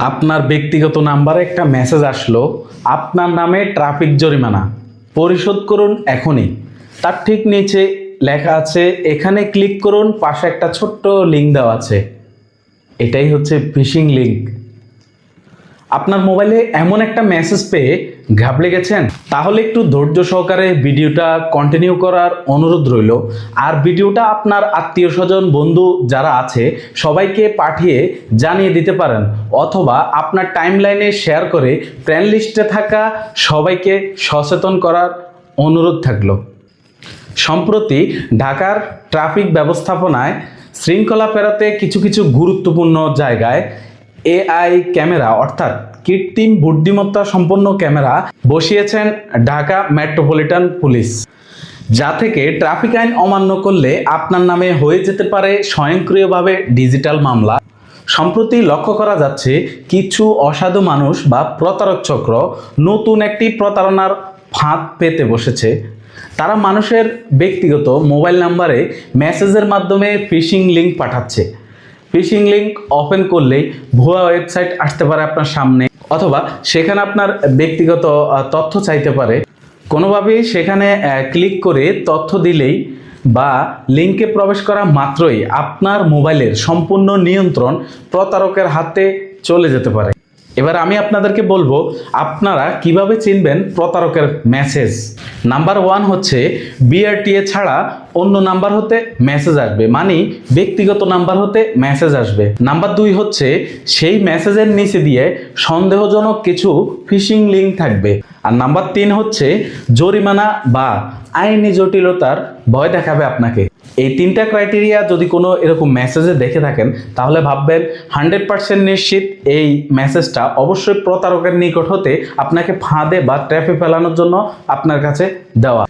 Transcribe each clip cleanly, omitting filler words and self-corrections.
আপনার ব্যক্তিগত নাম্বারে একটা মেসেজ আসলো, আপনার নামে ট্রাফিক জরিমানা পরিশোধ করুন এখনই। তার ঠিক নিচে লেখা আছে এখানে ক্লিক করুন, পাশে একটা ছোট্ট লিঙ্ক দেওয়া আছে। এটাই হচ্ছে ফিশিং লিঙ্ক। আপনার মোবাইলে এমন একটা মেসেজ পেয়ে ঘাবড়ে গেছেন? তাহলে একটু ধৈর্য সহকারে ভিডিওটা কন্টিনিউ করার অনুরোধ রইল। আর ভিডিওটা আপনার আত্মীয় স্বজন বন্ধু যারা আছে সবাইকে পাঠিয়ে জানিয়ে দিতে পারেন, অথবা আপনার টাইমলাইনে শেয়ার করে ফ্রেন্ড লিস্টে থাকা সবাইকে সচেতন করার অনুরোধ থাকলো। সম্প্রতি ঢাকার ট্রাফিক ব্যবস্থাপনায় শৃঙ্খলা ফেরাতে কিছু কিছু গুরুত্বপূর্ণ জায়গায় এআই ক্যামেরা অর্থাৎ কৃত্রিম বুদ্ধিমত্তা সম্পন্ন ক্যামেরা বসিয়েছেন ঢাকা মেট্রোপলিটন পুলিশ, যা থেকে ট্রাফিক আইন অমান্য করলে আপনার নামে হয়ে যেতে পারে স্বয়ংক্রিয়ভাবে ডিজিটাল মামলা। সম্প্রতি লক্ষ্য করা যাচ্ছে কিছু অসাধু মানুষ বা প্রতারক চক্র নতুন একটি প্রতারণার ফাঁদ পেতে বসেছে। তারা মানুষের ব্যক্তিগত মোবাইল নাম্বারে মেসেজের মাধ্যমে ফিশিং লিঙ্ক পাঠাচ্ছে। ফিশিং লিঙ্ক ওপেন করলেই ভুয়া ওয়েবসাইট আসতে পারে আপনার সামনে, অথবা সেখানে আপনার ব্যক্তিগত তথ্য চাইতে পারে। কোনোভাবেই সেখানে ক্লিক করে তথ্য দিলেই বা লিঙ্কে প্রবেশ করা মাত্রই আপনার মোবাইলের সম্পূর্ণ নিয়ন্ত্রণ প্রতারকের হাতে চলে যেতে পারে। এবার আমি আপনাদেরকে বলবো আপনারা কিভাবে চিনবেন প্রতারকের মেসেজ। নাম্বার 1 হচ্ছে বিআরটিএ ছাড়া অন্য নাম্বার হতে মেসেজ আসবে, মানে ব্যক্তিগত নাম্বার হতে মেসেজ আসবে। নাম্বার 2 হচ্ছে সেই মেসেজের নিচে দিয়ে সন্দেহজনক কিছু ফিশিং লিঙ্ক থাকবে। আর নাম্বার 3 হচ্ছে জরিমানা বা আইনি জটিলতার ভয় দেখাবে আপনাকে। এই 3টা ক্রাইটেরিয়া যদি কোনো এরকম মেসেজে দেখে থাকেন তাহলে ভাববেন 100% নিশ্চিত এই মেসেজটা অবশ্যই প্রতারকের নিকট হতে আপনাকে ফাঁদে বা ট্র্যাপে ফেলানোর জন্য আপনার কাছে দেওয়া।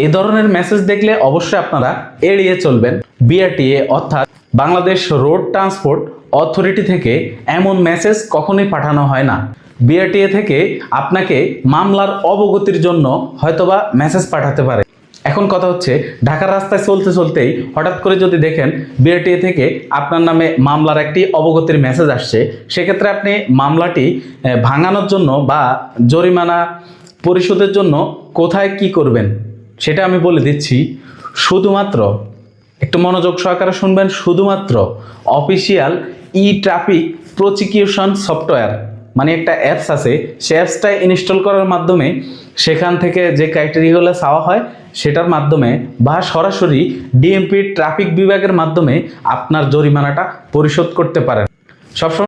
এই ধরনের মেসেজ দেখলে অবশ্যই আপনারা এড়িয়ে চলবেন। বিআরটিএ অর্থাৎ বাংলাদেশ রোড ট্রান্সপোর্ট অথরিটি থেকে এমন মেসেজ কখনোই পাঠানো হয় না। বিআরটিএ থেকে আপনাকে মামলার অবগতির জন্য হয়তোবা মেসেজ পাঠাতে পারে। এখন কথা হচ্ছে ঢাকার রাস্তায় চলতে চলতেই হঠাৎ করে যদি দেখেন বিআরটিএ থেকে আপনার নামে মামলার একটি অবগতির মেসেজ আসছে, সেক্ষেত্রে আপনি মামলাটি ভাঙানোর জন্য বা জরিমানা পরিশোধের জন্য কোথায় কি করবেন সেটা আমি বলে দিচ্ছি। শুধুমাত্র একটু মনোযোগ সহকারে শুনবেন। শুধুমাত্র অফিসিয়াল ই ট্রাফিক প্রসিকিউশন সফটওয়্যার মানে একটা অ্যাপস আছে, সে অ্যাপসটা ইনস্টল করার মাধ্যমে সেখান থেকে যে ক্রাইটেরিয়াগুলো চাওয়া হয় সেটার মাধ্যমে বা সরাসরি ডিএমপি ট্রাফিক বিভাগের মাধ্যমে আপনার জরিমানাটা পরিশোধ করতে পারেন। সবসময়